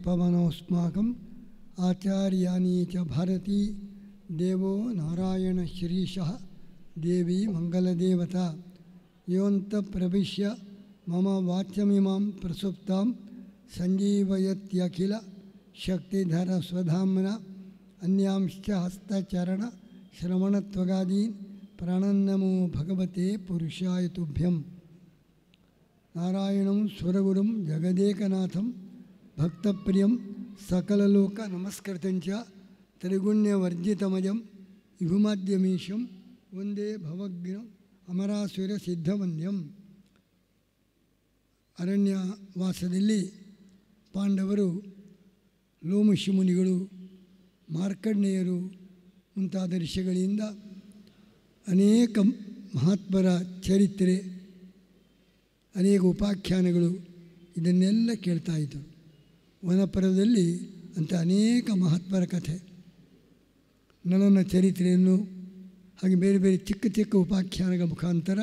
ಪವನೋಸ್ಮಾಕಂ ಆಚಾರ್ಯಾನಿ ಚ ಭಾರತೀ ದೇವೋ ನಾರಾಯಣ ಶ್ರೀಶಃ ದೇವಿ ಮಂಗಲದೇವತಾ ಯೋಂತ ಪ್ರವಿಶ್ಯ ಮಮ ವಾಚ್ಯಮಿಮಾಂ ಪ್ರಸುಪ್ತಾಂ ಸಂಜೀವಯತ್ಯಖಿಲ ಶಕ್ತಿಧರ ಸ್ವಧಾಮ್ನ ಅನ್ಯಾಂಶ್ಚ ಹಸ್ತಚರಣ ಶ್ರವಣತ್ವಗಾದೀನ್ ಪ್ರಣನ್ನಮೋ ಭಗವತೆ ಪುರುಷಾಯ ತುಭ್ಯಂ. ನಾರಾಯಣಂ ಸ್ವರಗುರುಂ ಜಗದೇಕನಾಥಂ ಭಕ್ತಪ್ರಿಯಂ ಸಕಲಲೋಕ ನಮಸ್ಕೃತಂಚ ತ್ರಿಗುಣ್ಯವರ್ಜಿತಮಜಂ ವಿಭುಮಾದ್ಯಮೀಶಂ ವಂದೇ ಭವಗ್ನಂ ಅಮರಾಸುರ ಸಿದ್ಧವಂದ್ಯಂ. ಅರಣ್ಯವಾಸದಲ್ಲಿ ಪಾಂಡವರು, ಲೋಮಶಿ ಮುನಿಗಳು, ಮಾರ್ಕಂಡೇಯರು ಮುಂತಾದ ಋಷಿಗಳಿಂದ ಅನೇಕ ಮಹಾತ್ಮರ ಚರಿತ್ರೆ, ಅನೇಕ ಉಪಾಖ್ಯಾನಗಳು ಇದನ್ನೆಲ್ಲ ಕೇಳ್ತಾ ಇದ್ದರು. ವನಪರ್ವದಲ್ಲಿ ಅಂಥ ಅನೇಕ ಮಹಾತ್ಮರ ಕಥೆ, ನಳನ ಚರಿತ್ರೆಯನ್ನು, ಹಾಗೆ ಬೇರೆ ಬೇರೆ ಚಿಕ್ಕ ಚಿಕ್ಕ ಉಪಾಖ್ಯಾನಗಳ ಮುಖಾಂತರ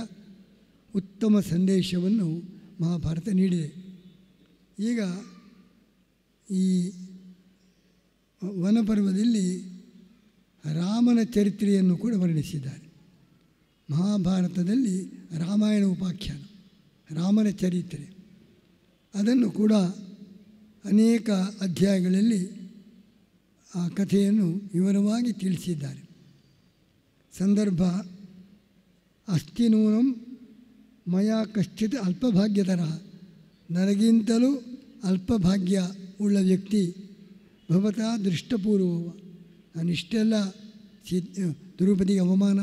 ಉತ್ತಮ ಸಂದೇಶವನ್ನು ಮಹಾಭಾರತ ನೀಡಿದೆ. ಈಗ ಈ ವನಪರ್ವದಲ್ಲಿ ರಾಮನ ಚರಿತ್ರೆಯನ್ನು ಕೂಡ ವರ್ಣಿಸಿದ್ದಾರೆ. ಮಹಾಭಾರತದಲ್ಲಿ ರಾಮಾಯಣ ಉಪಾಖ್ಯಾನ, ರಾಮನ ಚರಿತ್ರೆ, ಅದನ್ನು ಕೂಡ ಅನೇಕ ಅಧ್ಯಾಯಗಳಲ್ಲಿ ಆ ಕಥೆಯನ್ನು ವಿವರವಾಗಿ ತಿಳಿಸಿದ್ದಾರೆ. ಸಂದರ್ಭ ಅಸ್ತಿ ನೂನಂ ಮಯಾ ಕಶ್ಚಿತ್ ಅಲ್ಪಭಾಗ್ಯತರ, ನನಗಿಂತಲೂ ಅಲ್ಪಭಾಗ್ಯ ಉಳ್ಳ ವ್ಯಕ್ತಿ ಭವತಾ ದೃಷ್ಟಪೂರ್ವವ. ನಾನಿಷ್ಟೆಲ್ಲ ದ್ರೌಪದಿಗೆ ಅವಮಾನ,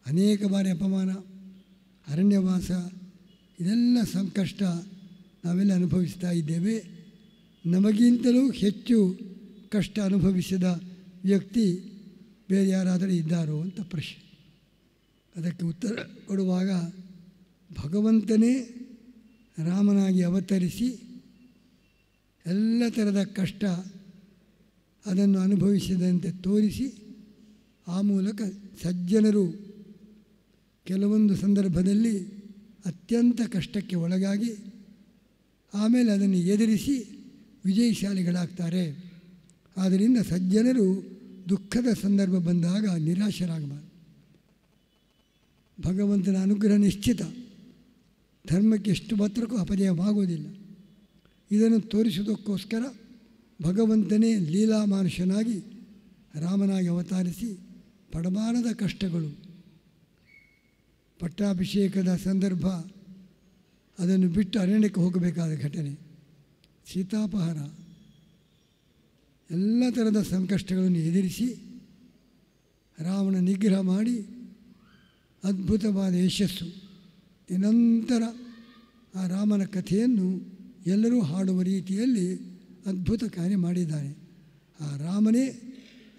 ಅನೇಕ ಬಾರಿ ಅಪಮಾನ, ಅರಣ್ಯವಾಸ, ಇದೆಲ್ಲ ಸಂಕಷ್ಟ ನಾವೆಲ್ಲ ಅನುಭವಿಸ್ತಾ ಇದ್ದೇವೆ. ನಮಗಿಂತಲೂ ಹೆಚ್ಚು ಕಷ್ಟ ಅನುಭವಿಸಿದ ವ್ಯಕ್ತಿ ಬೇರೆ ಯಾರಾದರೂ ಇದ್ದಾರೋ ಅಂತ ಪ್ರಶ್ನೆ. ಅದಕ್ಕೆ ಉತ್ತರ ಕೊಡುವಾಗ ಭಗವಂತನೇ ರಾಮನಾಗಿ ಅವತರಿಸಿ ಎಲ್ಲ ಥರದ ಕಷ್ಟ ಅದನ್ನು ಅನುಭವಿಸಿದಂತೆ ತೋರಿಸಿ, ಆ ಮೂಲಕ ಸಜ್ಜನರು ಕೆಲವೊಂದು ಸಂದರ್ಭದಲ್ಲಿ ಅತ್ಯಂತ ಕಷ್ಟಕ್ಕೆ ಒಳಗಾಗಿ ಆಮೇಲೆ ಅದನ್ನು ಎದುರಿಸಿ ವಿಜಯಶಾಲಿಗಳಾಗ್ತಾರೆ. ಆದ್ದರಿಂದ ಸಜ್ಜನರು ದುಃಖದ ಸಂದರ್ಭ ಬಂದಾಗ ನಿರಾಶರಾಗಬಾರದು. ಭಗವಂತನ ಅನುಗ್ರಹ ನಿಶ್ಚಿತ, ಧರ್ಮಕ್ಕೆ ಎಷ್ಟು ಮಾತ್ರಕ್ಕೂ ಅಪಜಯವಾಗುವುದಿಲ್ಲ. ಇದನ್ನು ತೋರಿಸುವುದಕ್ಕೋಸ್ಕರ ಭಗವಂತನೇ ಲೀಲಾಮಾನುಷನಾಗಿ ರಾಮನಾಗಿ ಅವತರಿಸಿ ಪಡಬಾರದ ಕಷ್ಟಗಳು, ಪಟ್ಟಾಭಿಷೇಕದ ಸಂದರ್ಭ, ಅದನ್ನು ಬಿಟ್ಟು ಅರಣ್ಯಕ್ಕೆ ಹೋಗಬೇಕಾದ ಘಟನೆ, ಸೀತಾಪಹಾರ, ಎಲ್ಲ ಥರದ ಸಂಕಷ್ಟಗಳನ್ನು ಎದುರಿಸಿ ರಾವಣ ನಿಗ್ರಹ ಮಾಡಿ ಅದ್ಭುತವಾದ ಯಶಸ್ಸು. ನಂತರ ಆ ರಾಮನ ಕಥೆಯನ್ನು ಎಲ್ಲರೂ ಹಾಡುವ ರೀತಿಯಲ್ಲಿ ಅದ್ಭುತ ಕಾರ್ಯ ಮಾಡಿದ್ದಾನೆ. ಆ ರಾಮನೇ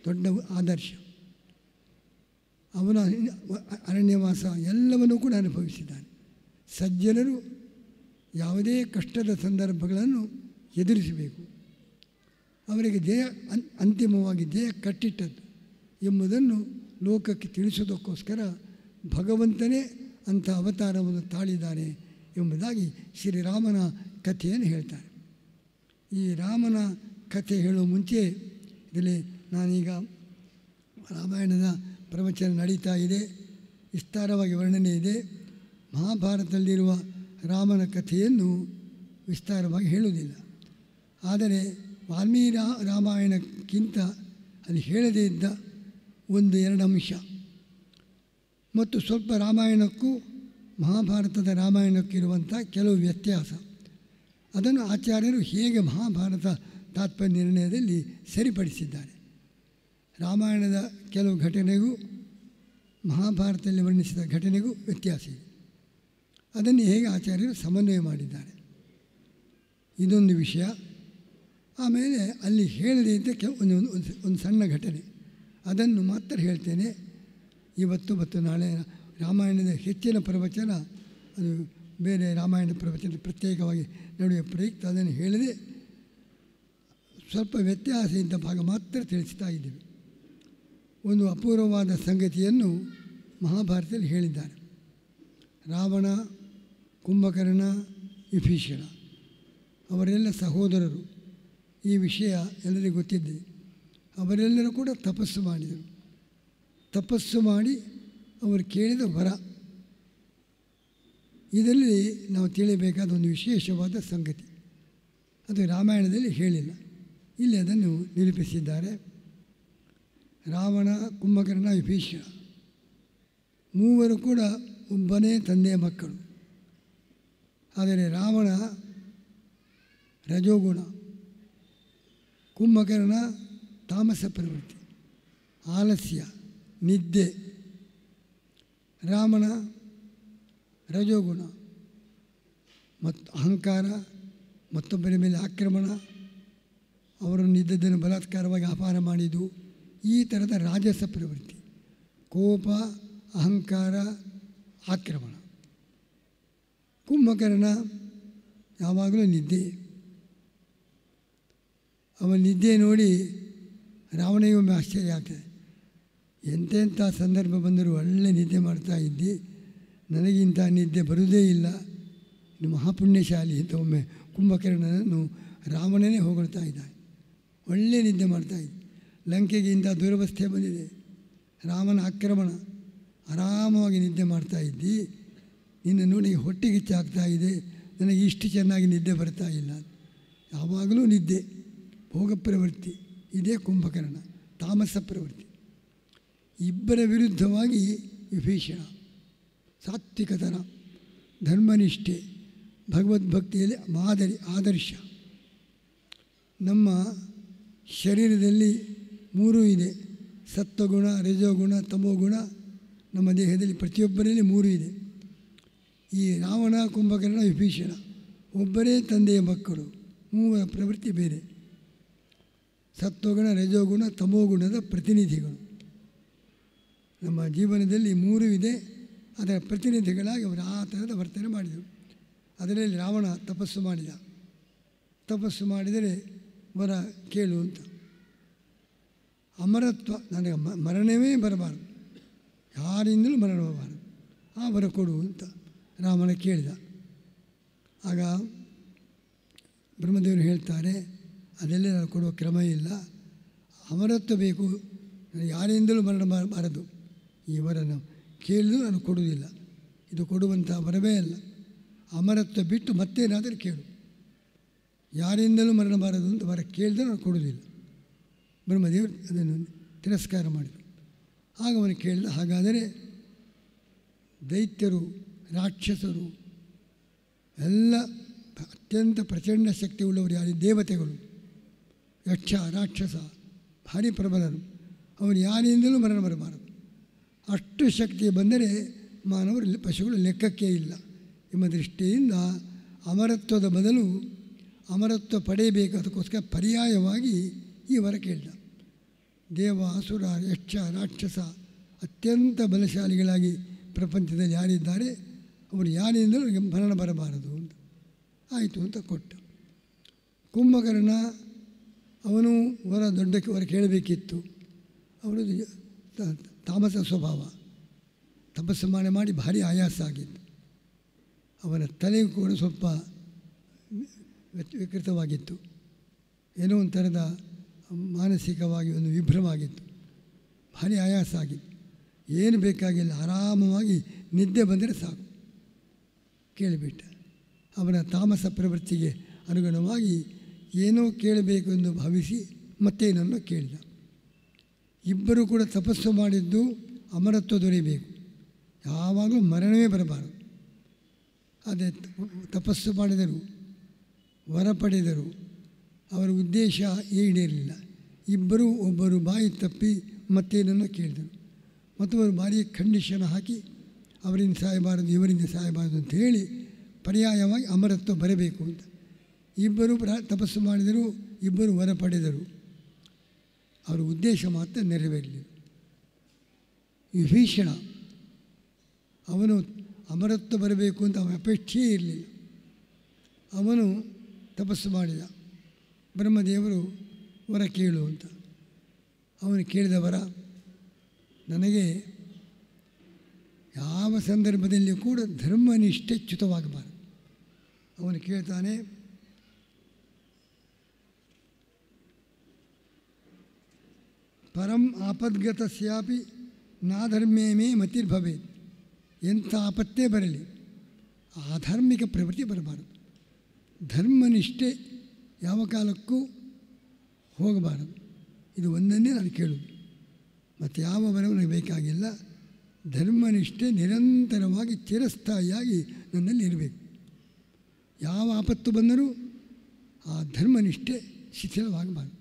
ದೊಡ್ಡ ಆದರ್ಶ. ಅವನ ಅರಣ್ಯವಾಸ ಎಲ್ಲವನ್ನೂ ಕೂಡ ಅನುಭವಿಸಿದ್ದಾನೆ. ಸಜ್ಜನರು ಯಾವುದೇ ಕಷ್ಟದ ಸಂದರ್ಭಗಳನ್ನು ಎದುರಿಸಬೇಕು, ಅವರಿಗೆ ಜಯ ಅಂತಿಮವಾಗಿ ಜಯ ಕಟ್ಟಿಟ್ಟದ್ದು ಎಂಬುದನ್ನು ಲೋಕಕ್ಕೆ ತಿಳಿಸೋದಕ್ಕೋಸ್ಕರ ಭಗವಂತನೇ ಅಂಥ ಅವತಾರವನ್ನು ತಾಳಿದ್ದಾನೆ ಎಂಬುದಾಗಿ ಶ್ರೀರಾಮನ ಕಥೆಯನ್ನು ಹೇಳ್ತಾರೆ. ಈ ರಾಮನ ಕಥೆ ಹೇಳುವ ಮುಂಚೆ ಇದರಲ್ಲಿ ನಾನೀಗ ರಾಮಾಯಣದ ಪ್ರವಚನ ನಡೀತಾ ಇದೆ, ವಿಸ್ತಾರವಾಗಿ ವರ್ಣನೆ ಇದೆ. ಮಹಾಭಾರತದಲ್ಲಿರುವ ರಾಮನ ಕಥೆಯನ್ನು ವಿಸ್ತಾರವಾಗಿ ಹೇಳುವುದಿಲ್ಲ. ಆದರೆ ವಾಲ್ಮೀಕಿ ರಾಮಾಯಣಕ್ಕಿಂತ ಅಲ್ಲಿ ಹೇಳದೇ ಇದ್ದ ಒಂದು ಎರಡು ಅಂಶ ಮತ್ತು ಸ್ವಲ್ಪ ರಾಮಾಯಣಕ್ಕೂ ಮಹಾಭಾರತದ ರಾಮಾಯಣಕ್ಕಿರುವಂಥ ಕೆಲವು ವ್ಯತ್ಯಾಸ, ಅದನ್ನು ಆಚಾರ್ಯರು ಹೇಗೆ ಮಹಾಭಾರತ ತಾತ್ಪರ್ಯ ನಿರ್ಣಯದಲ್ಲಿ ಸರಿಪಡಿಸಿದ್ದಾರೆ. ರಾಮಾಯಣದ ಕೆಲವು ಘಟನೆಗೂ ಮಹಾಭಾರತದಲ್ಲಿ ವರ್ಣಿಸಿದ ಘಟನೆಗೂ ವ್ಯತ್ಯಾಸ ಇದೆ. ಅದನ್ನು ಹೇಗೆ ಆಚಾರ್ಯರು ಸಮನ್ವಯ ಮಾಡಿದ್ದಾರೆ, ಇದೊಂದು ವಿಷಯ. ಆಮೇಲೆ ಅಲ್ಲಿ ಹೇಳದೇ ಇದ್ದ ಒಂದು ಸಣ್ಣ ಘಟನೆ, ಅದನ್ನು ಮಾತ್ರ ಹೇಳ್ತೇನೆ ಇವತ್ತು ಮತ್ತು ನಾಳೆ. ರಾಮಾಯಣದ ಹೆಚ್ಚಿನ ಪ್ರವಚನ ಅದು ಬೇರೆ ರಾಮಾಯಣ ಪ್ರವಚನ ಪ್ರತ್ಯೇಕವಾಗಿ ನಡುವೆ ಪ್ರಯುಕ್ತ, ಅದನ್ನು ಹೇಳದೆ ಸ್ವಲ್ಪ ವ್ಯತ್ಯಾಸ ಇದ್ದ ಭಾಗ ಮಾತ್ರ ತಿಳಿಸ್ತಾ ಇದ್ದೀವಿ. ಒಂದು ಅಪೂರ್ವವಾದ ಸಂಗತಿಯನ್ನು ಮಹಾಭಾರತದಲ್ಲಿ ಹೇಳಿದ್ದಾರೆ. ರಾವಣ, ಕುಂಭಕರ್ಣ, ವಿಭೀಷಣ ಅವರೆಲ್ಲ ಸಹೋದರರು. ಈ ವಿಷಯ ಎಲ್ಲರಿಗೂ ಗೊತ್ತಿದೆ. ಅವರೆಲ್ಲರೂ ಕೂಡ ತಪಸ್ಸು ಮಾಡಿದರು. ತಪಸ್ಸು ಮಾಡಿ ಅವರು ಕೇಳಿದ ವರ. ಇದರಲ್ಲಿ ನಾವು ತಿಳಿಯಬೇಕಾದ ಒಂದು ವಿಶೇಷವಾದ ಸಂಗತಿ, ಅದು ರಾಮಾಯಣದಲ್ಲಿ ಹೇಳಿಲ್ಲ, ಇಲ್ಲಿ ಅದನ್ನು ನಿರೂಪಿಸಿದ್ದಾರೆ. ರಾವಣ, ಕುಂಭಕರ್ಣ, ವಿಭೀಷಣ ಮೂವರು ಕೂಡ ಒಬ್ಬನೇ ತಂದೆಯ ಮಕ್ಕಳು. ಆದರೆ ರಾವಣ ರಜೋಗುಣ, ಕುಂಭಕರ್ಣ ತಾಮಸ ಪ್ರವೃತ್ತಿ, ಆಲಸ್ಯ, ನಿದ್ದೆ. ರಾವಣ ರಜೋಗುಣ ಮತ್ತು ಅಹಂಕಾರ, ಮತ್ತೊಬ್ಬರ ಮೇಲೆ ಆಕ್ರಮಣ, ಅವರನ್ನು ಇದ್ದದ್ದನ್ನು ಬಲಾತ್ಕಾರವಾಗಿ ಅಪಹಾರ ಮಾಡಿದ್ದು, ಈ ಥರದ ರಾಜಸ ಪ್ರವೃತ್ತಿ, ಕೋಪ, ಅಹಂಕಾರ, ಆಕ್ರಮಣ. ಕುಂಭಕರ್ಣ ಯಾವಾಗಲೂ ನಿದ್ದೆ. ಅವನ ನಿದ್ದೆ ನೋಡಿ ರಾವಣಿಗೊಮ್ಮೆ ಆಶ್ಚರ್ಯ ಆಗ್ತದೆ. ಎಂತೆಂಥ ಸಂದರ್ಭ ಬಂದರೂ ಒಳ್ಳೆ ನಿದ್ದೆ ಮಾಡ್ತಾ ಇದ್ದಿ, ನನಗಿಂಥ ನಿದ್ದೆ ಬರುವುದೇ ಇಲ್ಲ, ಇನ್ನು ಮಹಾಪುಣ್ಯಶಾಲಿ ಅಂತ ಒಮ್ಮೆ ಕುಂಭಕರ್ಣನನ್ನು ರಾವಣನೇ ಹೊಗಳ್ತಾ ಇದ್ದಾನೆ. ಒಳ್ಳೆ ನಿದ್ದೆ ಮಾಡ್ತಾಯಿದ್ದೆ, ಲಂಕೆಗೆ ಇಂಥ ದುರವಸ್ಥೆ ಬಂದಿದೆ, ರಾಮನ ಆಕ್ರಮಣ, ಆರಾಮವಾಗಿ ನಿದ್ದೆ ಮಾಡ್ತಾಯಿದ್ದಿ, ನಿನ್ನ ನೋಡಿ ಹೊಟ್ಟೆಗಿಚ್ಚಾಗ್ತಾ ಇದೆ, ನನಗೆ ಇಷ್ಟು ಚೆನ್ನಾಗಿ ನಿದ್ದೆ ಬರ್ತಾ ಇಲ್ಲ. ಯಾವಾಗಲೂ ನಿದ್ದೆ, ಭೋಗ ಪ್ರವೃತ್ತಿ. ಇದೇ ಕುಂಭಕರ್ಣ, ತಾಮಸ ಪ್ರವೃತ್ತಿ. ಇಬ್ಬರ ವಿರುದ್ಧವಾಗಿ ವಿಭೀಷಣ ಸಾತ್ವಿಕತನ, ಧರ್ಮನಿಷ್ಠೆ, ಭಗವದ್ಭಕ್ತಿಯಲ್ಲಿ ಮಾದರಿ, ಆದರ್ಶ. ನಮ್ಮ ಶರೀರದಲ್ಲಿ ಮೂರೂ ಇದೆ, ಸತ್ವಗುಣ, ರಜೋಗುಣ, ತಮೋಗುಣ. ನಮ್ಮ ದೇಹದಲ್ಲಿ ಪ್ರತಿಯೊಬ್ಬರಲ್ಲಿ ಮೂರು ಇದೆ. ಈ ರಾವಣ, ಕುಂಭಕರ್ಣ, ವಿಭೀಷಣ ಒಬ್ಬರೇ ತಂದೆಯ ಮಕ್ಕಳು, ಮೂವರ ಪ್ರವೃತ್ತಿ ಬೇರೆ. ಸತ್ವಗುಣ, ರಜೋಗುಣ, ತಮೋಗುಣದ ಪ್ರತಿನಿಧಿಗಳು. ನಮ್ಮ ಜೀವನದಲ್ಲಿ ಮೂರೂ ಇದೆ, ಅದರ ಪ್ರತಿನಿಧಿಗಳಾಗಿ ಅವರು ಆ ಥರದ ವರ್ತನೆ ಮಾಡಿದರು. ಅದರಲ್ಲಿ ರಾವಣ ತಪಸ್ಸು ಮಾಡಿದ. ತಪಸ್ಸು ಮಾಡಿದರೆ ವರ ಕೇಳು ಅಂತ. ಅಮರತ್ವ, ನನಗೆ ಮರಣವೇ ಬರಬಾರದು, ಯಾರಿಂದಲೂ ಮರಣ ಬರಬಾರದು, ಆ ವರ ಕೊಡು ಅಂತ ರಾಮನ ಕೇಳಿದ. ಆಗ ಬ್ರಹ್ಮದೇವರು ಹೇಳ್ತಾರೆ, ಅದೆಲ್ಲ ನಾನು ಕೊಡುವ ಕ್ರಮ ಇಲ್ಲ, ಅಮರತ್ವ ಬೇಕು, ಯಾರಿಂದಲೂ ಮರಣ ಬಾರದು, ಈ ವರನ ಕೇಳಿದ್ರು ನಾನು ಕೊಡುವುದಿಲ್ಲ, ಇದು ಕೊಡುವಂಥ ವರವೇ ಅಲ್ಲ, ಅಮರತ್ವ ಬಿಟ್ಟು ಮತ್ತೇನಾದರೂ ಕೇಳು, ಯಾರಿಂದಲೂ ಮರಣ ಬಾರದು ಅಂತ ವರ ಕೇಳಿದ್ರೆ ನಾನು ಕೊಡುವುದಿಲ್ಲ. ಬ್ರಹ್ಮದೇವರು ಅದನ್ನು ತಿರಸ್ಕಾರ ಮಾಡಿದರು. ಆಗ ಅವನು ಕೇಳಿದ, ಹಾಗಾದರೆ ದೈತ್ಯರು, ರಾಕ್ಷಸರು ಎಲ್ಲ ಅತ್ಯಂತ ಪ್ರಚಂಡ ಶಕ್ತಿ ಉಳ್ಳವರು ಯಾರು, ದೇವತೆಗಳು, ಯಕ್ಷ, ರಾಕ್ಷಸ ಭಾರಿ ಪ್ರಬಲರು, ಅವರು ಯಾರಿಂದಲೂ ಮರಣ ಬರಬಾರದು. ಅಷ್ಟು ಶಕ್ತಿ ಬಂದರೆ ಮಾನವರು, ಪಶುಗಳು ಲೆಕ್ಕಕ್ಕೆ ಇಲ್ಲ ಎಂಬ ದೃಷ್ಟಿಯಿಂದ ಅಮರತ್ವದ ಬದಲು ಅಮರತ್ವ ಪಡೆಯಬೇಕು, ಅದಕ್ಕೋಸ್ಕರ ಪರ್ಯಾಯವಾಗಿ ಈ ವರ ಕೇಳಿದ. ದೇವ, ಅಸುರ, ಯಕ್ಷ, ರಾಕ್ಷಸ ಅತ್ಯಂತ ಬಲಶಾಲಿಗಳಾಗಿ ಪ್ರಪಂಚದಲ್ಲಿ ಯಾರಿದ್ದಾರೆ ಅವರು ಯಾರಿಂದಲೂ ಮರಣ ಬರಬಾರದು ಅಂತ. ಆಯಿತು ಅಂತ ಕೊಟ್ಟ. ಕುಂಭಕರ್ಣ ಅವನು ದೊಡ್ಡ ವರ ಕೇಳಬೇಕಿತ್ತು. ಅವನು ತಾಮಸ ಸ್ವಭಾವ, ತಪಸ್ಸು ಮಾಡಿ ಭಾರಿ ಆಯಾಸ ಆಗಿತ್ತು. ಅವನ ತಲೆಯೂ ಕೂಡ ಸ್ವಲ್ಪ ವಿಕೃತವಾಗಿತ್ತು, ಏನೋ ಒಂಥರದ ಮಾನಸಿಕವಾಗಿ ಒಂದು ವಿಭ್ರಮ ಆಗಿತ್ತು, ಭಾರಿ ಆಯಾಸ ಆಗಿತ್ತು. ಏನು ಬೇಕಾಗಿಲ್ಲ, ಆರಾಮವಾಗಿ ನಿದ್ದೆ ಬಂದರೆ ಸಾಕು. ಕೇಳಿಬಿಟ್ಟ. ಅವನ ತಾಮಸ ಪ್ರವೃತ್ತಿಗೆ ಅನುಗುಣವಾಗಿ ಏನೋ ಕೇಳಬೇಕು ಎಂದು ಭಾವಿಸಿ ಮತ್ತೇನನ್ನು ಕೇಳಿದ. ಇಬ್ಬರೂ ಕೂಡ ತಪಸ್ಸು ಮಾಡಿದ್ದು ಅಮರತ್ವ ದೊರೆಯಬೇಕು, ಯಾವಾಗಲೂ ಮರಣವೇ ಬರಬಾರದು. ಅದೇ ತಪಸ್ಸು ಮಾಡಿದರು, ವರ ಪಡೆದರು, ಅವರ ಉದ್ದೇಶ ಈಡೇರಲಿಲ್ಲ. ಇಬ್ಬರೂ ಒಬ್ಬರು ಬಾಯಿ ತಪ್ಪಿ ಮತ್ತೇನನ್ನು ಕೇಳಿದರು. ಮತ್ತು ಅವರು ಭಾರಿ ಕಂಡೀಷನ್ ಹಾಕಿ ಅವರಿಂದ ಸಾಯಬಾರದು, ಇವರಿಂದ ಸಾಯಬಾರದು ಅಂತ ಹೇಳಿ ಪರ್ಯಾಯವಾಗಿ ಅಮರತ್ವ ಬರಬೇಕು ಅಂತ ಇಬ್ಬರು ತಪಸ್ಸು ಮಾಡಿದರು, ಇಬ್ಬರು ವರ ಪಡೆದರು. ಅವರ ಉದ್ದೇಶ ಮಾತ್ರ ನೆರವೇರಲಿಲ್ಲ. ವಿಭೀಷಣ ಅವನು ಅಮರತ್ವ ಬರಬೇಕು ಅಂತ ಅವನ ಅಪೇಕ್ಷೆಯೇ ಇರಲಿಲ್ಲ. ಅವನು ತಪಸ್ಸು ಮಾಡಿದ. ಬ್ರಹ್ಮದೇವರು ವರ ಕೇಳು ಅಂತ. ಅವನು ಕೇಳಿದ ವರ, ನನಗೆ ಯಾವ ಸಂದರ್ಭದಲ್ಲಿಯೂ ಕೂಡ ಧರ್ಮನಿಷ್ಠೆ ಚ್ಯುತವಾಗಬಾರದು. ಅವನು ಕೇಳ್ತಾನೆ, ಪರಂ ಆಪದ್ಗತಸ್ಯಾಪಿ ನಾಧರ್ಮೇ ಮೇ ಮತಿರ್ಭವೇತ್. ಎಂಥ ಆಪತ್ತೇ ಬರಲಿ ಆಧಾರ್ಮಿಕ ಪ್ರವೃತ್ತಿ ಬರಬಾರದು. ಧರ್ಮನಿಷ್ಠೆ ಯಾವ ಕಾಲಕ್ಕೂ ಹೋಗಬಾರದು. ಇದು ಒಂದನ್ನೇ ನಾನು ಕೇಳುವುದು, ಮತ್ತು ಯಾವ ಬರವು ನನಗೆ ಬೇಕಾಗಿಲ್ಲ. ಧರ್ಮನಿಷ್ಠೆ ನಿರಂತರವಾಗಿ ಚಿರಸ್ಥಾಯಿಯಾಗಿ ನನ್ನಲ್ಲಿ ಇರಬೇಕು. ಯಾವ ಆಪತ್ತು ಬಂದರೂ ಆ ಧರ್ಮನಿಷ್ಠೆ ಶಿಥಿಲವಾಗಬಾರದು.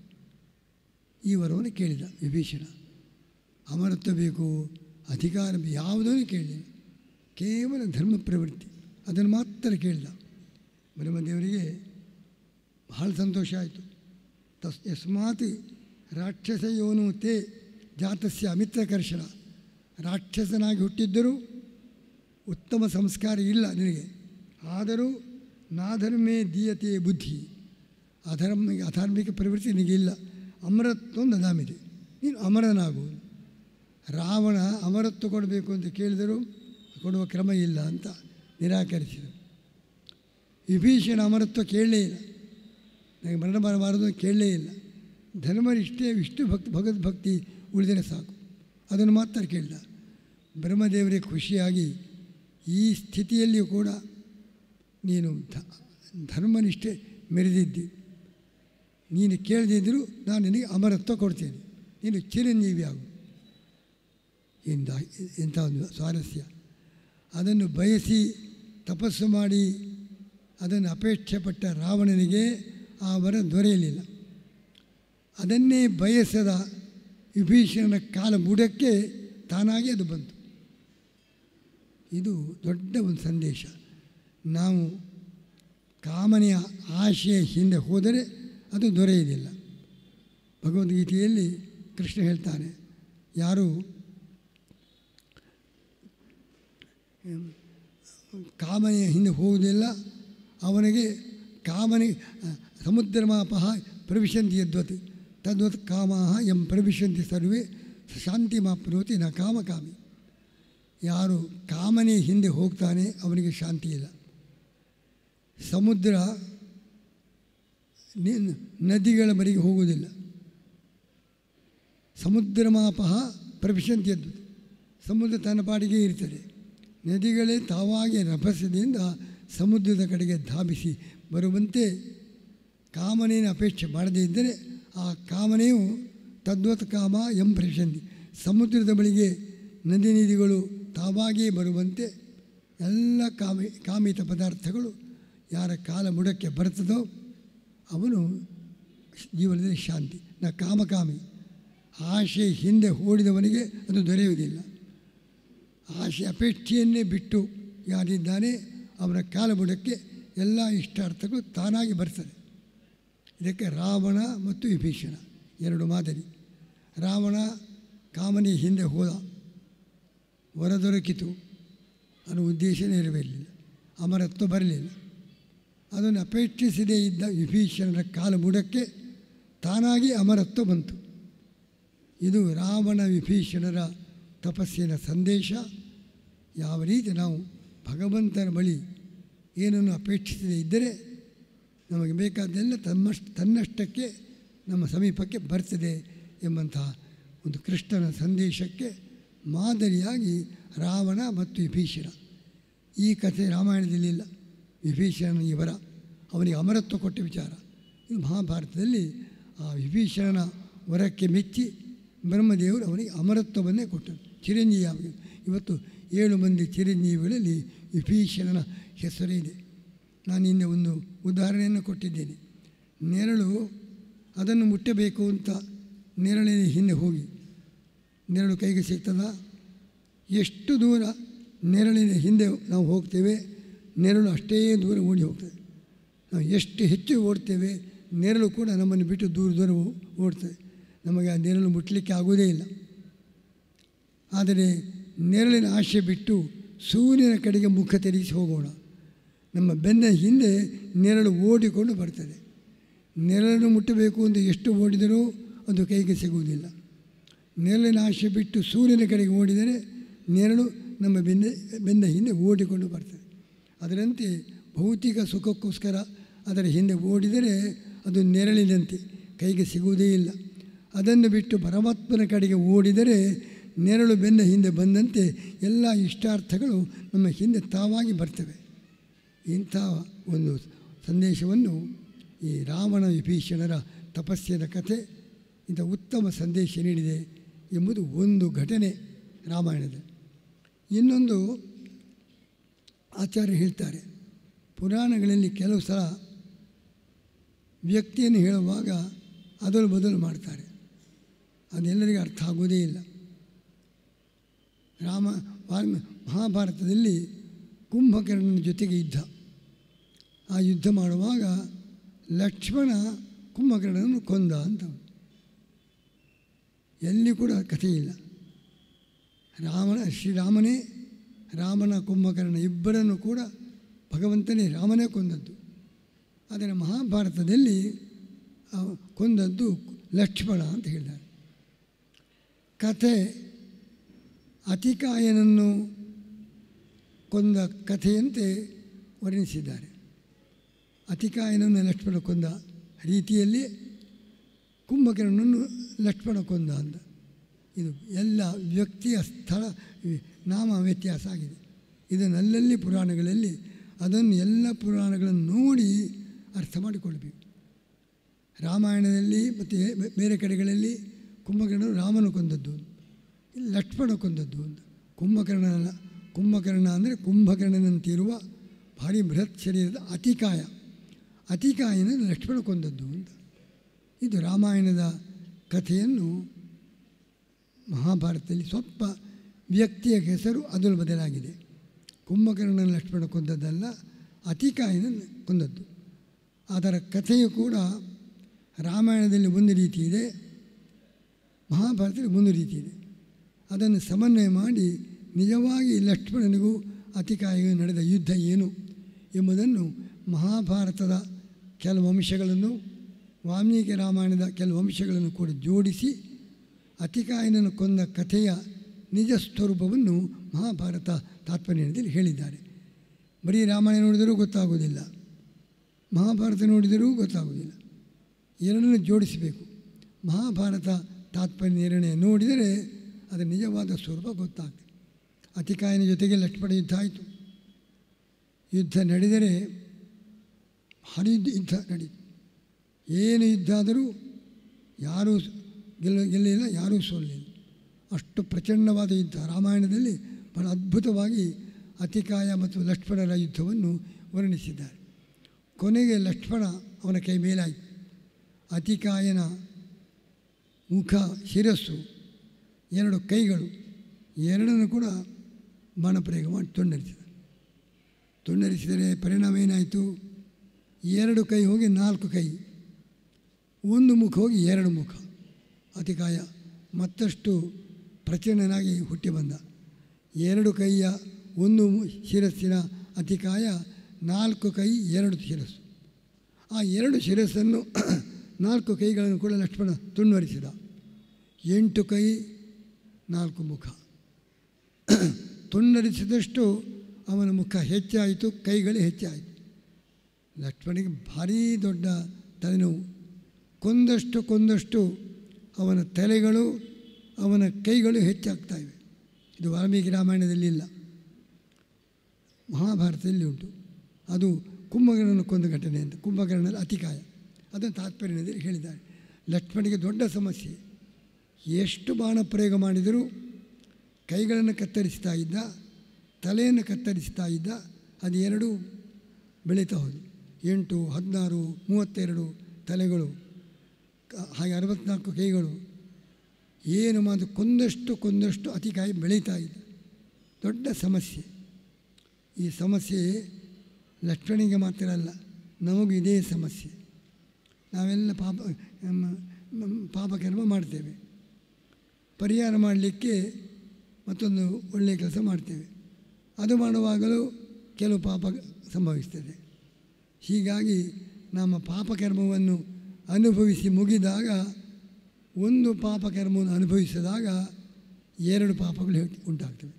ಈ ವರವನ್ನು ಕೇಳಿದ ವಿಭೀಷಣ. ಅಮರತ್ವ ಬೇಕು, ಅಧಿಕಾರ ಯಾವುದನ್ನು ಕೇಳಲಿಲ್ಲ, ಕೇವಲ ಧರ್ಮ ಪ್ರವೃತ್ತಿ ಅದನ್ನು ಮಾತ್ರ ಕೇಳಿದ. ಬ್ರಹ್ಮದೇವರಿಗೆ ಬಹಳ ಸಂತೋಷ ಆಯಿತು. ಯಸ್ಮಾತ್ ರಾಕ್ಷಸಯೋನು ತೇ ಜಾತಸ್ಯ ಅಮಿತ್ರಕರ್ಷಣ. ರಾಕ್ಷಸನಾಗಿ ಹುಟ್ಟಿದ್ದರೂ ಉತ್ತಮ ಸಂಸ್ಕಾರ ಇಲ್ಲ ನಿನಗೆ, ಆದರೂ ನಾಧರ್ಮೇ ದೀಯತೆ ಬುದ್ಧಿ. ಅಧಾರ್ಮಿಕ ಪ್ರವೃತ್ತಿ ನಿನಗಿಲ್ಲ. ಅಮರತ್ವ ನದಾಮಿದೆ, ನೀನು ಅಮರನಾಗು. ರಾವಣ ಅಮರತ್ವ ಕೊಡಬೇಕು ಅಂತ ಕೇಳಿದರೂ ಕೊಡುವ ಕ್ರಮ ಇಲ್ಲ ಅಂತ ನಿರಾಕರಿಸಿದರು. ವಿಭೀಷಣ ಅಮರತ್ವ ಕೇಳಲೇ ಇಲ್ಲ, ನನಗೆ ಮರಣ ಬರಬಾರದು ಕೇಳಲೇ ಇಲ್ಲ. ಧರ್ಮನಿಷ್ಠೆ ವಿಷ್ಣು ಭಗವದ್ಭಕ್ತಿ ಉಳಿದರೆ ಸಾಕು, ಅದನ್ನು ಮಾತ್ರ ಕೇಳಿದ. ಬ್ರಹ್ಮದೇವರಿಗೆ ಖುಷಿಯಾಗಿ ಈ ಸ್ಥಿತಿಯಲ್ಲಿಯೂ ಕೂಡ ನೀನು ಧರ್ಮನಿಷ್ಠೆ ಮೆರೆದಿದ್ದಿ, ನೀನು ಕೇಳದಿದ್ದರೂ ನಾನು ನಿನಗೆ ಅಮರತ್ವ ಕೊಡ್ತೇನೆ, ನೀನು ಚಿರಂಜೀವಿ ಆಗು. ಎಂಥ ಒಂದು ಸ್ವಾರಸ್ಯ. ಅದನ್ನು ಬಯಸಿ ತಪಸ್ಸು ಮಾಡಿ ಅದನ್ನು ಅಪೇಕ್ಷೆ ಪಟ್ಟ ರಾವಣನಿಗೆ ಆ ವರ ದೊರೆಯಲಿಲ್ಲ. ಅದನ್ನೇ ಬಯಸದ ವಿಭೀಷಣನ ಕಾಲ ಬುಡಕ್ಕೆ ತಾನಾಗಿ ಅದು ಬಂತು. ಇದು ದೊಡ್ಡ ಒಂದು ಸಂದೇಶ. ನಾವು ಕಾಮನೆಯ ಆಶೆಯ ಹಿಂದೆ ಹೋದರೆ ಅದು ದೊರೆಯುವುದಿಲ್ಲ. ಭಗವದ್ಗೀತೆಯಲ್ಲಿ ಕೃಷ್ಣ ಹೇಳ್ತಾನೆ, ಯಾರು ಕಾಮನೆಯ ಹಿಂದೆ ಹೋಗುವುದಿಲ್ಲ ಅವನಿಗೆ ಕಾಮನೆ ಸಮುದ್ರಮಾಪಃ ಪ್ರವಿಶಂತಿ ಯದ್ವತ್ ತದ್ವತ್ ಕಾಮಾಹ ಎಂ ಪ್ರವಿಶಂತಿ ಸರ್ವೇ ಶಾಂತಿ ಮಾಪ್ನೋತಿ ನ ಕಾಮಕಾಮಿ. ಯಾರು ಕಾಮನೆ ಹಿಂದೆ ಹೋಗ್ತಾನೆ ಅವನಿಗೆ ಶಾಂತಿ ಇಲ್ಲ. ಸಮುದ್ರ ನದಿಗಳ ಬರಿಗೆ ಹೋಗುವುದಿಲ್ಲ. ಸಮುದ್ರಮಾಪಃ ಪ್ರವಿಶಂತಿ ಯದ್ವತ್, ಸಮುದ್ರ ತನ್ನ ಪಾಡಿಗೆ ಇರ್ತದೆ. ನದಿಗಳೇ ತಾವಾಗಿ ರಭಸದಿಂದ ಸಮುದ್ರದ ಕಡೆಗೆ ಧಾವಿಸಿ ಬರುವಂತೆ ಕಾಮನೆಯನ್ನು ಅಪೇಕ್ಷೆ ಮಾಡದೇ ಇದ್ದರೆ ಆ ಕಾಮನೆಯು ತದ್ವತ್ ಕಾಮ ಎಂ ಪ್ರವಿಶಂತಿ, ಸಮುದ್ರದ ಬಳಿಗೆ ನದಿಗಳು ತಾವಾಗಿಯೇ ಬರುವಂತೆ ಎಲ್ಲ ಕಾಮಿತ ಪದಾರ್ಥಗಳು ಯಾರ ಕಾಲ ಬುಡಕ್ಕೆ ಬರ್ತದೋ ಅವನು ಜೀವನದಲ್ಲಿ ಶಾಂತಿ. ನ ಕಾಮಕಾಮಿ, ಆಶೆ ಹಿಂದೆ ಓಡಿದವನಿಗೆ ಅದು ದೊರೆಯುವುದಿಲ್ಲ. ಆಶೆ ಅಪೇಕ್ಷೆಯನ್ನೇ ಬಿಟ್ಟು ಯಾರಿದ್ದಾನೆ ಅವರ ಕಾಲ ಬುಡಕ್ಕೆ ಎಲ್ಲ ಇಷ್ಟಾರ್ಥಗಳು ತಾನಾಗಿ ಬರ್ತದೆ. ಇದಕ್ಕೆ ರಾವಣ ಮತ್ತು ವಿಭೀಷಣ ಎರಡು ಮಾದರಿ. ರಾವಣ ಕಾಮನೆ ಹಿಂದೆ ಹೋದ, ವರ ದೊರಕಿತು, ಅನ್ನೋ ಉದ್ದೇಶ ನೆರವೇರಲಿಲ್ಲ, ಅಮರತ್ವ ಬರಲಿಲ್ಲ. ಅದನ್ನು ಅಪೇಕ್ಷಿಸದೇ ಇದ್ದ ವಿಭೀಷಣರ ಕಾಲ ಬುಡಕ್ಕೆ ತಾನಾಗಿ ಅಮರತ್ವ ಬಂತು. ಇದು ರಾವಣ ವಿಭೀಷಣರ ತಪಸ್ಸಿನ ಸಂದೇಶ. ಯಾವ ರೀತಿ ನಾವು ಭಗವಂತನ ಬಳಿ ಏನನ್ನು ಅಪೇಕ್ಷಿಸದೇ ಇದ್ದರೆ ನಮಗೆ ಬೇಕಾದ್ದೆಲ್ಲ ತನ್ನಷ್ಟಕ್ಕೆ ನಮ್ಮ ಸಮೀಪಕ್ಕೆ ಬರ್ತದೆ ಎಂಬಂತಹ ಒಂದು ಕೃಷ್ಣನ ಸಂದೇಶಕ್ಕೆ ಮಾದರಿಯಾಗಿ ರಾವಣ ಮತ್ತು ವಿಭೀಷಣ. ಈ ಕಥೆ ರಾಮಾಯಣದಲ್ಲಿಲ್ಲ. ವಿಭೀಷಣನ ಈ ವರ ಅವನಿಗೆ ಅಮರತ್ವ ಕೊಟ್ಟ ವಿಚಾರ ಇದು ಮಹಾಭಾರತದಲ್ಲಿ. ಆ ವಿಭೀಷಣನ ವರಕ್ಕೆ ಮೆಚ್ಚಿ ಬ್ರಹ್ಮದೇವರು ಅವನಿಗೆ ಅಮರತ್ವವನ್ನೇ ಕೊಟ್ಟರು, ಚಿರಂಜೀವಿ. ಇವತ್ತು 7 ಮಂದಿ ಚಿರಂಜೀವಿಗಳಲ್ಲಿ ವಿಭೀಷಣನ ಹೆಸರಿದೆ. ನಾನು ಹಿಂದೆ ಒಂದು ಉದಾಹರಣೆಯನ್ನು ಕೊಟ್ಟಿದ್ದೇನೆ. ನೆರಳು ಅದನ್ನು ಮುಟ್ಟಬೇಕು ಅಂತ ನೆರಳಿನ ಹಿಂದೆ ಹೋಗಿ ನೆರಳು ಕೈಗೆ ಸಿಗ್ತದ? ಎಷ್ಟು ದೂರ ನೆರಳಿನ ಹಿಂದೆ ನಾವು ಹೋಗ್ತೇವೆ, ನೆರಳು ಅಷ್ಟೇ ದೂರ ಓಡಿ ಹೋಗ್ತದೆ. ನಾವು ಎಷ್ಟು ಹೆಚ್ಚು ಓಡ್ತೇವೆ, ನೆರಳು ಕೂಡ ನಮ್ಮನ್ನು ಬಿಟ್ಟು ದೂರ ಓಡ್ತದೆ. ನಮಗೆ ಆ ನೆರಳು ಮುಟ್ಟಲಿಕ್ಕೆ ಆಗೋದೇ ಇಲ್ಲ. ಆದರೆ ನೆರಳಿನ ಆಶೆ ಬಿಟ್ಟು ಸೂರ್ಯನ ಕಡೆಗೆ ಮುಖ ತಿರುಗಿಸಿ ಹೋಗೋಣ. ನಮ್ಮ ಬೆನ್ನ ಹಿಂದೆ ನೆರಳು ಓಡಿಕೊಂಡು ಬರ್ತದೆ. ನೆರಳನ್ನು ಮುಟ್ಟಬೇಕು ಅಂತ ಎಷ್ಟು ಓಡಿದರೂ ಅದು ಕೈಗೆ ಸಿಗುವುದಿಲ್ಲ. ನೆರಳಿನ ಆಶೆ ಬಿಟ್ಟು ಸೂರ್ಯನ ಕಡೆಗೆ ಓಡಿದರೆ ನೆರಳು ನಮ್ಮ ಬೆನ್ನ ಹಿಂದೆ ಓಡಿಕೊಂಡು ಬರ್ತದೆ. ಅದರಂತೆ ಭೌತಿಕ ಸುಖಕ್ಕೋಸ್ಕರ ಅದರ ಹಿಂದೆ ಓಡಿದರೆ ಅದು ನೆರಳಿನಂತೆ ಕೈಗೆ ಸಿಗುವುದೇ ಇಲ್ಲ. ಅದನ್ನು ಬಿಟ್ಟು ಪರಮಾತ್ಮನ ಕಡೆಗೆ ಓಡಿದರೆ ನೆರಳು ಬೆನ್ನ ಹಿಂದೆ ಬಂದಂತೆ ಎಲ್ಲ ಇಷ್ಟಾರ್ಥಗಳು ನಮ್ಮ ಹಿಂದೆ ತಾವಾಗಿ ಬರ್ತವೆ. ಇಂಥ ಒಂದು ಸಂದೇಶವನ್ನು ಈ ರಾವಣ ವಿಭೀಷಣರ ತಪಸ್ಸಿನ ಕಥೆ ಇಂಥ ಉತ್ತಮ ಸಂದೇಶ ನೀಡಿದೆ ಎಂಬುದು ಒಂದು ಘಟನೆ ರಾಮಾಯಣದ. ಇನ್ನೊಂದು ಆಚಾರ್ಯರು ಹೇಳ್ತಾರೆ, ಪುರಾಣಗಳಲ್ಲಿ ಕೆಲವು ಸಲ ವ್ಯಕ್ತಿಯನ್ನು ಹೇಳುವಾಗ ಅದಲು ಬದಲು ಮಾಡ್ತಾರೆ, ಅದೆಲ್ಲರಿಗೂ ಅರ್ಥ ಆಗುವುದೇ ಇಲ್ಲ. ಮಹಾಭಾರತದಲ್ಲಿ ಕುಂಭಕರ್ಣನ ಜೊತೆಗೆ ಯುದ್ಧ, ಆ ಯುದ್ಧ ಮಾಡುವಾಗ ಲಕ್ಷ್ಮಣ ಕುಂಭಕರ್ಣನನ್ನು ಕೊಂದ ಅಂತ ಎಲ್ಲಿ ಕೂಡ ಕಥೆ ಇಲ್ಲ. ಶ್ರೀರಾಮನೇ ರಾಮನ ಕುಂಭಕರ್ಣ ಇಬ್ಬರನ್ನು ಕೂಡ ಭಗವಂತನೇ ರಾಮನೇ ಕೊಂದದ್ದು. ಆದರೆ ಮಹಾಭಾರತದಲ್ಲಿ ಕೊಂದದ್ದು ಲಕ್ಷ್ಮಣ ಅಂತ ಹೇಳಿದ್ದಾರೆ. ಕಥೆ ಅತಿಕಾಯನನ್ನು ಕೊಂದ ಕಥೆಯಂತೆ ವರ್ಣಿಸಿದ್ದಾರೆ. ಅತಿಕಾಯನನ್ನು ಲಕ್ಷ್ಮಣ ಕೊಂದ ರೀತಿಯಲ್ಲಿ ಕುಂಭಕರ್ಣನನ್ನು ಲಕ್ಷ್ಮಣ ಕೊಂದ ಅಂತ. ಇದು ಎಲ್ಲ ವ್ಯಕ್ತಿಯ ಸ್ಥಳ ನಾಮ ವ್ಯತ್ಯಾಸ ಆಗಿದೆ. ಇದನ್ನಲ್ಲಲ್ಲಿ ಪುರಾಣಗಳಲ್ಲಿ ಅದನ್ನು ಎಲ್ಲ ಪುರಾಣಗಳನ್ನು ನೋಡಿ ಅರ್ಥ ಮಾಡಿಕೊಳ್ಬೇಕು. ರಾಮಾಯಣದಲ್ಲಿ ಮತ್ತು ಬೇರೆ ಕಡೆಗಳಲ್ಲಿ ಕುಂಭಕರ್ಣನು ರಾಮನು ಕೊಂದದ್ದು, ಇಲ್ಲಿ ಲಕ್ಷ್ಮಣ ಕೊಂದದ್ದು ಅಂತ. ಕುಂಭಕರ್ಣ ಅಂದರೆ ಕುಂಭಕರ್ಣನಂತಿರುವ ಭಾರಿ ಬೃಹತ್ ಶರೀರದ ಅತಿಕಾಯನ ಲಕ್ಷ್ಮಣ ಕೊಂದದ್ದು ಅಂತ. ಇದು ರಾಮಾಯಣದ ಕಥೆಯನ್ನು ಮಹಾಭಾರತದಲ್ಲಿ ಸ್ವಲ್ಪ ವ್ಯಕ್ತಿಯ ಹೆಸರು ಅದಲು ಬದಲಾಗಿದೆ. ಕುಂಭಕರ್ಣನ ಲಕ್ಷ್ಮಣ ಕೊಂದದ್ದಲ್ಲ, ಅತಿಕಾಯನ ಕೊಂದದ್ದು. ಅದರ ಕಥೆಯು ಕೂಡ ರಾಮಾಯಣದಲ್ಲಿ ಒಂದು ರೀತಿ ಇದೆ, ಮಹಾಭಾರತದಲ್ಲಿ ಒಂದು ರೀತಿ ಇದೆ. ಅದನ್ನು ಸಮನ್ವಯ ಮಾಡಿ ನಿಜವಾಗಿ ಲಕ್ಷ್ಮಣನಿಗೂ ಅತಿಕಾಯಿಗೂ ನಡೆದ ಯುದ್ಧ ಏನು ಎಂಬುದನ್ನು ಮಹಾಭಾರತದ ಕೆಲವು ಅಂಶಗಳನ್ನು ವಾಲ್ಮೀಕಿ ರಾಮಾಯಣದ ಕೆಲವು ಅಂಶಗಳನ್ನು ಕೂಡ ಜೋಡಿಸಿ ಅತಿಕಾಯನನ್ನು ಕೊಂದ ಕಥೆಯ ನಿಜ ಸ್ವರೂಪವನ್ನು ಮಹಾಭಾರತ ತಾತ್ಪರ್ಯದಲ್ಲಿ ಹೇಳಿದ್ದಾರೆ. ಬರೀ ರಾಮಾಯಣ ನೋಡಿದರೂ ಗೊತ್ತಾಗುವುದಿಲ್ಲ, ಮಹಾಭಾರತ ನೋಡಿದರೂ ಗೊತ್ತಾಗುವುದಿಲ್ಲ. ಎರಡನ್ನು ಜೋಡಿಸಬೇಕು. ಮಹಾಭಾರತ ತಾತ್ಪರ್ಯ ನಿರ್ಣಯ ನೋಡಿದರೆ ಅದರ ನಿಜವಾದ ಸ್ವರೂಪ ಗೊತ್ತಾಗ್ತದೆ. ಅತಿಕಾಯನ ಜೊತೆಗೆ ಲಕ್ಷ್ಮಣ ಯುದ್ಧ ಆಯಿತು. ಯುದ್ಧ ನಡೆದರೆ ಭಾರಿ ಯುದ್ಧ ನಡೀತು. ಏನು ಯುದ್ಧ ಆದರೂ ಯಾರೂ ಗೆಲ್ಲಿಲ್ಲ, ಯಾರೂ ಸೋಲಿಲ್ಲ. ಅಷ್ಟು ಪ್ರಚಂಡವಾದ ಯುದ್ಧ. ರಾಮಾಯಣದಲ್ಲಿ ಬಹಳ ಅದ್ಭುತವಾಗಿ ಅತಿಕಾಯ ಮತ್ತು ಲಕ್ಷ್ಮಣರ ಯುದ್ಧವನ್ನು ವರ್ಣಿಸಿದ್ದಾರೆ. ಕೊನೆಗೆ ಲಕ್ಷ್ಮಣ ಅವನ ಕೈ ಮೇಲಾಯಿತು. ಅತಿಕಾಯನ ಮುಖ, ಶಿರಸ್ಸು, ಎರಡು ಕೈಗಳು ಎರಡನ್ನು ಕೂಡ ಬಾಣಪ್ರಯೋಗ ಮಾಡಿ ತುಂಡರಿಸಿದರೆ ಪರಿಣಾಮ ಏನಾಯಿತು? ಎರಡು ಕೈ ಹೋಗಿ 4 ಕೈ, ಒಂದು ಮುಖ ಹೋಗಿ 2 ಮುಖ. ಅತಿಕಾಯ ಮತ್ತಷ್ಟು ಪ್ರಚಂಡನಾಗಿ ಹುಟ್ಟಿ ಬಂದ. 2 ಕೈಯ ಒಂದು ಶಿರಸ್ಸಿನ ಅತಿಕಾಯ, 4 ಕೈ 2 ಶಿರಸ್ಸು. ಆ 2 ಶಿರಸ್ಸನ್ನು 4 ಕೈಗಳನ್ನು ಕೂಡ ಲಕ್ಷ್ಮಣ ತುಂಡರಿಸಿದ. 8 ಕೈ 4 ಮುಖ. ತುಂಡರಿಸಿದಷ್ಟು ಅವನ ಮುಖ ಹೆಚ್ಚಾಯಿತು, ಕೈಗಳು ಹೆಚ್ಚಾಯಿತು. ಲಕ್ಷ್ಮಣಿಗೆ ಭಾರೀ ದೊಡ್ಡ ತಲೆನೋವು. ಕೊಂದಷ್ಟು ಅವನ ತಲೆಗಳು ಅವನ ಕೈಗಳು ಹೆಚ್ಚಾಗ್ತಾ ಇವೆ. ಇದು ವಾಲ್ಮೀಕಿ ರಾಮಾಯಣದಲ್ಲಿ ಇಲ್ಲ, ಮಹಾಭಾರತದಲ್ಲಿ ಉಂಟು. ಅದು ಕುಂಭಕರ್ಣನ ಕೊಂದ ಘಟನೆ ಅಂತ. ಕುಂಭಕರ್ಣನ ಅತಿಕಾಯ ಅದನ್ನು ತಾತ್ಪರ್ಯದಲ್ಲಿ ಹೇಳಿದ್ದಾರೆ. ಲಕ್ಷ್ಮಣಿಗೆ ದೊಡ್ಡ ಸಮಸ್ಯೆ. ಎಷ್ಟು ಬಾಣ ಪ್ರಯೋಗ ಮಾಡಿದರೂ ಕೈಗಳನ್ನು ಕತ್ತರಿಸ್ತಾ ಇದ್ದ, ತಲೆಯನ್ನು ಕತ್ತರಿಸ್ತಾ ಇದ್ದ. ಅದು ಎರಡೂ ಬೆಳೀತಾ ಹೋದು. 8, 16, 32 ತಲೆಗಳು, ಹಾಗೆ 64 ಕೈಗಳು. ಏನು ಮಾತು ಕೊಂದಷ್ಟು ಅತಿಕಾಯಿ ಬೆಳೀತಾ ಇದೆ. ದೊಡ್ಡ ಸಮಸ್ಯೆ. ಈ ಸಮಸ್ಯೆ ಲಕ್ಷ್ಮಣಿಗೆ ಮಾತ್ರ ಅಲ್ಲ, ನಮಗೂ ಇದೇ ಸಮಸ್ಯೆ. ನಾವೆಲ್ಲ ಪಾಪಕರ್ಮ ಮಾಡ್ತೇವೆ. ಪರಿಹಾರ ಮಾಡಲಿಕ್ಕೆ ಮತ್ತೊಂದು ಒಳ್ಳೆಯ ಕೆಲಸ ಮಾಡ್ತೇವೆ. ಅದು ಮಾಡುವಾಗಲೂ ಕೆಲವು ಪಾಪ ಸಂಭವಿಸ್ತದೆ. ಹೀಗಾಗಿ ನಮ್ಮ ಪಾಪಕರ್ಮವನ್ನು ಅನುಭವಿಸಿ ಮುಗಿದಾಗ, ಒಂದು ಪಾಪಕರ್ಮವನ್ನು ಅನುಭವಿಸಿದಾಗ 2 ಪಾಪಗಳು ಉಂಟಾಗ್ತವೆ.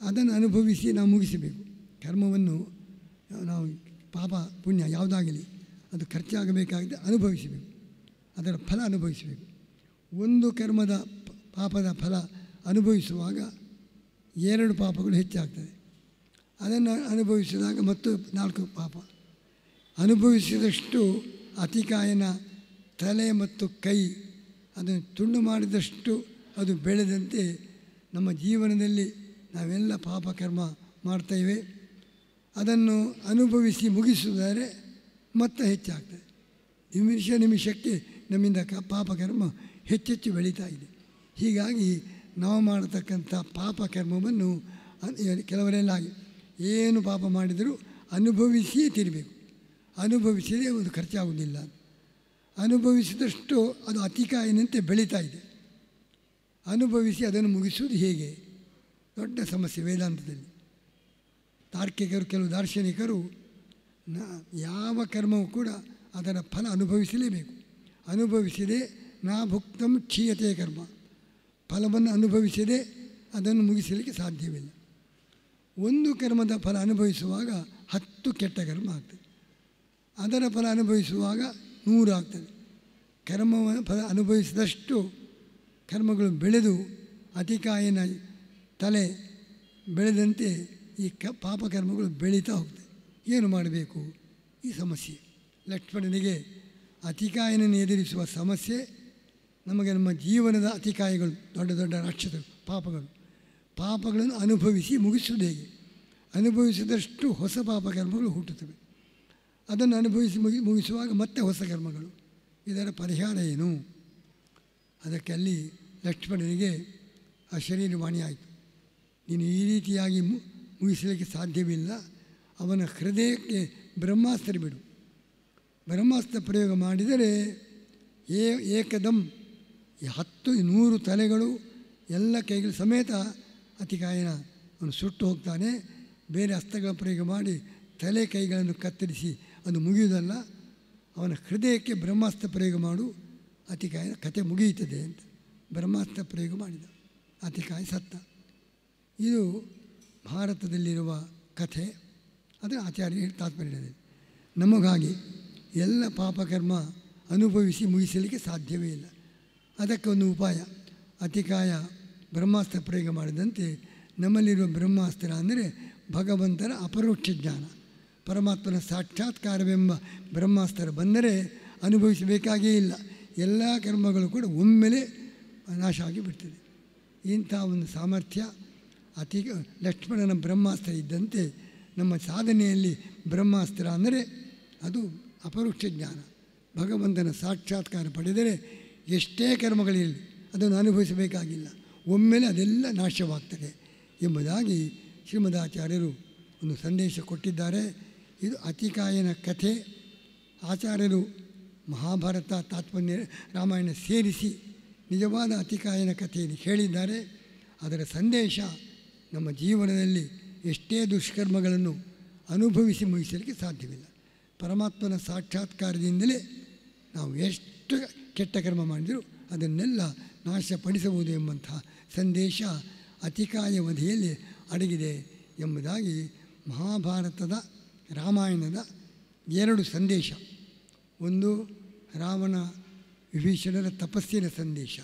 ಅದನ್ನು ಅನುಭವಿಸಿ ನಾವು ಮುಗಿಸಬೇಕು. ಕರ್ಮವನ್ನು ನಾವು ಪಾಪ ಪುಣ್ಯ ಯಾವುದಾಗಲಿ ಅದು ಖರ್ಚಾಗಬೇಕಾಗಿದೆ, ಅನುಭವಿಸಬೇಕು, ಅದರ ಫಲ ಅನುಭವಿಸಬೇಕು. ಒಂದು ಕರ್ಮದ ಪಾಪದ ಫಲ ಅನುಭವಿಸುವಾಗ 2 ಪಾಪಗಳು ಹೆಚ್ಚಾಗ್ತದೆ. ಅದನ್ನು ಅನುಭವಿಸಿದಾಗ ಮತ್ತು 4 ಪಾಪ. ಅನುಭವಿಸಿದಷ್ಟು ಅತಿಕಾಯನ ತಲೆ ಮತ್ತು ಕೈ ಅದನ್ನು ತುಂಡು ಮಾಡಿದಷ್ಟು ಅದು ಬೆಳೆದಂತೆ ನಮ್ಮ ಜೀವನದಲ್ಲಿ ನಾವೆಲ್ಲ ಪಾಪಕರ್ಮ ಮಾಡ್ತೇವೆ. ಅದನ್ನು ಅನುಭವಿಸಿ ಮುಗಿಸಿದರೆ ಮತ್ತೆ ಹೆಚ್ಚಾಗ್ತದೆ. ನಿಮಿಷಕ್ಕೆ ನಮ್ಮಿಂದ ಪಾಪಕರ್ಮ ಹೆಚ್ಚೆಚ್ಚು ಬೆಳೀತಾ ಇದೆ. ಹೀಗಾಗಿ ನಾವು ಮಾಡತಕ್ಕಂಥ ಪಾಪಕರ್ಮವನ್ನು ಕೆಲವರೆಲ್ಲ ಏನು ಪಾಪ ಮಾಡಿದರೂ ಅನುಭವಿಸಿಯೇ ತಿನ್ನಬೇಕು. ಅನುಭವಿಸಿದರೆ ಒಂದು ಖರ್ಚಾಗುವುದಿಲ್ಲ. ಅನುಭವಿಸಿದಷ್ಟು ಅದು ಅತಿಕಾಯನಂತೆ ಬೆಳೀತಾ ಇದೆ. ಅನುಭವಿಸಿ ಅದನ್ನು ಮುಗಿಸುವುದು ಹೇಗೆ? ದೊಡ್ಡ ಸಮಸ್ಯೆ ವೇದಾಂತದಲ್ಲಿ. ತಾರ್ಕಿಕರು, ಕೆಲವು ದಾರ್ಶನಿಕರು ಯಾವ ಕರ್ಮವೂ ಕೂಡ ಅದರ ಫಲ ಅನುಭವಿಸಲೇಬೇಕು. ಅನುಭವಿಸಿದೆ ನಾ ಭುಕ್ತಂ ಕ್ಷೀಯತೆ ಕರ್ಮ. ಫಲವನ್ನು ಅನುಭವಿಸಿದೆ ಅದನ್ನು ಮುಗಿಸಲಿಕ್ಕೆ ಸಾಧ್ಯವಿಲ್ಲ. ಒಂದು ಕರ್ಮದ ಫಲ ಅನುಭವಿಸುವಾಗ 10 ಕೆಟ್ಟ ಕರ್ಮ ಆಗ್ತದೆ. ಅದರ ಫಲ ಅನುಭವಿಸುವಾಗ 100 ಆಗ್ತದೆ. ಕರ್ಮವನ್ನು ಫಲ ಅನುಭವಿಸಿದಷ್ಟು ಕರ್ಮಗಳು ಬೆಳೆದು ಅತಿಕಾಯನ ತಲೆ ಬೆಳೆದಂತೆ ಈ ಪಾಪಕರ್ಮಗಳು ಬೆಳೀತಾ ಹೋಗ್ತದೆ. ಏನು ಮಾಡಬೇಕು? ಈ ಸಮಸ್ಯೆ ಲಕ್ಷ್ಮಣನಿಗೆ ಅತಿಕಾಯನನ್ನು ಎದುರಿಸುವ ಸಮಸ್ಯೆ. ನಮಗೆ ನಮ್ಮ ಜೀವನದ ಅತಿಕಾಯಗಳು, ದೊಡ್ಡ ದೊಡ್ಡ ರಾಕ್ಷಸರು, ಪಾಪಗಳನ್ನು ಅನುಭವಿಸಿ ಮುಗಿಸುವುದು ಹೇಗೆ? ಅನುಭವಿಸಿದಷ್ಟು ಹೊಸ ಪಾಪಕರ್ಮಗಳು ಹುಟ್ಟುತ್ತವೆ. ಅದನ್ನು ಅನುಭವಿಸಿ ಮುಗಿಸುವಾಗ ಮತ್ತೆ ಹೊಸ ಕರ್ಮಗಳು. ಇದರ ಪರಿಹಾರ ಏನು? ಅದಕ್ಕೆ ಅಲ್ಲಿ ಲಕ್ಷ್ಮಣನಿಗೆ ಆ ಶರೀರವಾಣಿ ಆಯಿತು. ನೀನು ಈ ರೀತಿಯಾಗಿ ಮುಗಿಸಲಿಕ್ಕೆ ಸಾಧ್ಯವಿಲ್ಲ. ಅವನ ಹೃದಯಕ್ಕೆ ಬ್ರಹ್ಮಾಸ್ತ್ರ ಬಿಡು. ಬ್ರಹ್ಮಾಸ್ತ್ರ ಪ್ರಯೋಗ ಮಾಡಿದರೆ ಏಕದಂ 100 ತಲೆಗಳು ಎಲ್ಲ ಕೈಗಳು ಸಮೇತ ಅತಿಕಾಯನ ಅವನು ಸುಟ್ಟು ಹೋಗ್ತಾನೆ. ಬೇರೆ ಅಸ್ತ್ರಗಳ ಪ್ರಯೋಗ ಮಾಡಿ ತಲೆ ಕೈಗಳನ್ನು ಕತ್ತರಿಸಿ ಅದು ಮುಗಿಯುವುದಲ್ಲ, ಅವನ ಹೃದಯಕ್ಕೆ ಬ್ರಹ್ಮಾಸ್ತ್ರ ಪ್ರಯೋಗ ಮಾಡು, ಅತಿಕಾಯನ ಕತೆ ಮುಗಿಯುತ್ತದೆ ಅಂತ ಬ್ರಹ್ಮಾಸ್ತ್ರ ಪ್ರಯೋಗ ಮಾಡಿದ. ಅತಿಕಾಯ ಸತ್ತ. ಇದು ಭಾರತದಲ್ಲಿರುವ ಕಥೆ. ಅದು ಆಚಾರ್ಯ ತಾತ್ಪರ್ಯದಲ್ಲಿ. ನಮಗಾಗಿ ಎಲ್ಲ ಪಾಪಕರ್ಮ ಅನುಭವಿಸಿ ಮುಗಿಸಲಿಕ್ಕೆ ಸಾಧ್ಯವೇ ಇಲ್ಲ. ಅದಕ್ಕೆ ಒಂದು ಉಪಾಯ. ಅತಿಕಾಯ ಬ್ರಹ್ಮಾಸ್ತ್ರ ಪ್ರಯೋಗ ಮಾಡಿದಂತೆ ನಮ್ಮಲ್ಲಿರುವ ಬ್ರಹ್ಮಾಸ್ತ್ರ ಅಂದರೆ ಭಗವಂತನ ಅಪರೋಕ್ಷ ಜ್ಞಾನ, ಪರಮಾತ್ಮನ ಸಾಕ್ಷಾತ್ಕಾರವೆಂಬ ಬ್ರಹ್ಮಾಸ್ತ್ರ ಬಂದರೆ ಅನುಭವಿಸಬೇಕಾಗೇ ಇಲ್ಲ. ಎಲ್ಲ ಕರ್ಮಗಳು ಕೂಡ ಒಮ್ಮೆಲೆ ನಾಶ ಆಗಿಬಿಡ್ತದೆ. ಇಂಥ ಒಂದು ಸಾಮರ್ಥ್ಯ ಲಕ್ಷ್ಮಣನ ಬ್ರಹ್ಮಾಸ್ತ್ರ ಇದ್ದಂತೆ ನಮ್ಮ ಸಾಧನೆಯಲ್ಲಿ ಬ್ರಹ್ಮಾಸ್ತ್ರ ಅಂದರೆ ಅದು ಅಪರೋಕ್ಷ ಜ್ಞಾನ. ಭಗವಂತನ ಸಾಕ್ಷಾತ್ಕಾರ ಪಡೆದರೆ ಎಷ್ಟೇ ಕರ್ಮಗಳಿರಲಿ ಅದನ್ನು ಅನುಭವಿಸಬೇಕಾಗಿಲ್ಲ, ಒಮ್ಮೆಲೆ ಅದೆಲ್ಲ ನಾಶವಾಗ್ತದೆ ಎಂಬುದಾಗಿ ಶ್ರೀಮದಾಚಾರ್ಯರು ಒಂದು ಸಂದೇಶ ಕೊಟ್ಟಿದ್ದಾರೆ. ಇದು ಅತಿಕಾಯನ ಕಥೆ. ಆಚಾರ್ಯರು ಮಹಾಭಾರತ, ತಾತ್ಪರ್ಯ, ರಾಮಾಯಣ ಸೇರಿಸಿ ನಿಜವಾದ ಅತಿಕಾಯನ ಕಥೆಯನ್ನು ಹೇಳಿದ್ದಾರೆ. ಅದರ ಸಂದೇಶ ನಮ್ಮ ಜೀವನದಲ್ಲಿ ಎಷ್ಟೇ ದುಷ್ಕರ್ಮಗಳನ್ನು ಅನುಭವಿಸಿ ಮುಗಿಸಲಿಕ್ಕೆ ಸಾಧ್ಯವಿಲ್ಲ. ಪರಮಾತ್ಮನ ಸಾಕ್ಷಾತ್ಕಾರದಿಂದಲೇ ನಾವು ಎಷ್ಟು ಕೆಟ್ಟ ಕರ್ಮ ಮಾಡಿದರೂ ಅದನ್ನೆಲ್ಲ ನಾಶಪಡಿಸಬಹುದು ಎಂಬಂತಹ ಸಂದೇಶ ಅತಿಕಾಯ ವಧೆಯಲ್ಲಿ ಅಡಗಿದೆ ಎಂಬುದಾಗಿ ಮಹಾಭಾರತದ, ರಾಮಾಯಣದ 2 ಸಂದೇಶ. ಒಂದು ರಾವಣ ವಿಭೀಷಣರ ತಪಸ್ಸಿನ ಸಂದೇಶ,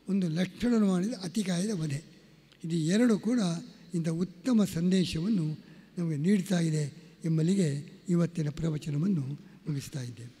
ಒಂದು ಲಕ್ಷ್ಮಣನು ಮಾಡಿದ ಅತಿಕಾಯದ ವಧೆ. ಇದು 2 ಕೂಡ ಇಂಥ ಉತ್ತಮ ಸಂದೇಶವನ್ನು ನಮಗೆ ನೀಡ್ತಾ ಇದೆ ಎಂಬಲ್ಲಿಗೆ ಇವತ್ತಿನ ಪ್ರವಚನವನ್ನು ಮುಗಿಸ್ತಾ ಇದ್ದೇವೆ.